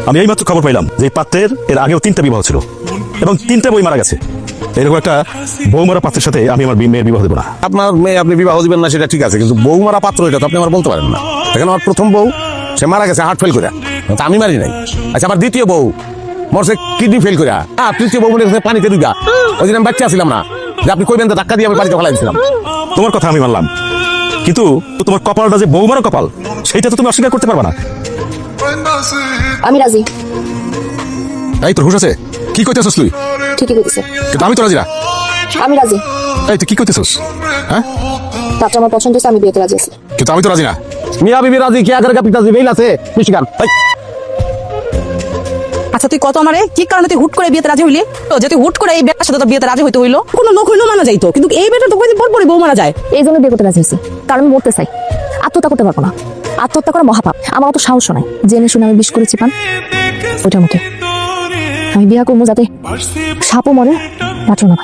আমি এইমাত্র খবর পাইলাম যে এই পাত্রের এর আগেও 3টা বিবাহ ছিল এবং 3টা বই মারা গেছে। এরকম একটা বৌমারা পাত্রের সাথে আমি আমার মেয়ের বিবাহ দেবো না। আপনার মেয়ে আপনি বিবাহ দিবেন না সেটা ঠিক আছে, কিন্তু বউ মারা পাত্র এটা তো আপনি আমার বলতে পারেন না। এখানে আমার প্রথম বউ সে মারা গেছে হার্ট ফেল করে, তা আমি মারি নাই। আচ্ছা, আমার দ্বিতীয় বউ মরছে কিডনি ফেল করে, তৃতীয় বউ মনে গেছে পানিতে ডুবা। ওই দিন আমি বাচ্চা ছিলাম না, যে আপনি কইবেন তো ধাক্কা দিয়ে আমি পানিতে ফেলাই দিয়েছিলাম। তোমার কথা আমি মানলাম, কিন্তু তোমার কপালটা যে বৌমারা কপাল সেইটা তো তুমি অস্বীকার করতে পারবে না। আমি রাজি। এই তোর হুশ আছে? কি কইতেছস তুই? ঠিকই কইতেছে। কিন্তু আমি তো রাজি না। আমি রাজি। এই তুই কি কইতেছস? হ্যাঁ, পাত্র আমার পছন্দ হয়েছে, আমি বিয়েতে রাজি আছি। কিন্তু আমি তো রাজি না। মিয়া বিবি রাজি, কি আগার পিতাজি বেইল আছে মিশিগান। আচ্ছা তুই কত আমারে কি কারণে তুই হুট করে বিয়েতে রাজি হইলি? তো যে তুই হুট করে এই বেটার সাথে তো বিয়েতে রাজি হইতে হইলো, কোনো লোক হইলো মানা যাইতো, কিন্তু এই বেটা তো কয়দিন পর পরই বউ মারা যায়। এই জন্য বিয়ে করতে রাজি হয়েছি, কারণ আমি মরতে চাই। আত্মহত্যা করতে পারবো না, আত্মহত্যা করা মহাপাপ। আমার অত সাহস নাই, জেনে শুনে আমি বিষ করেছি পান, ওইটার মতো। আমি বিয়ে করবো যাতে সাপও মরে, মাত্র না।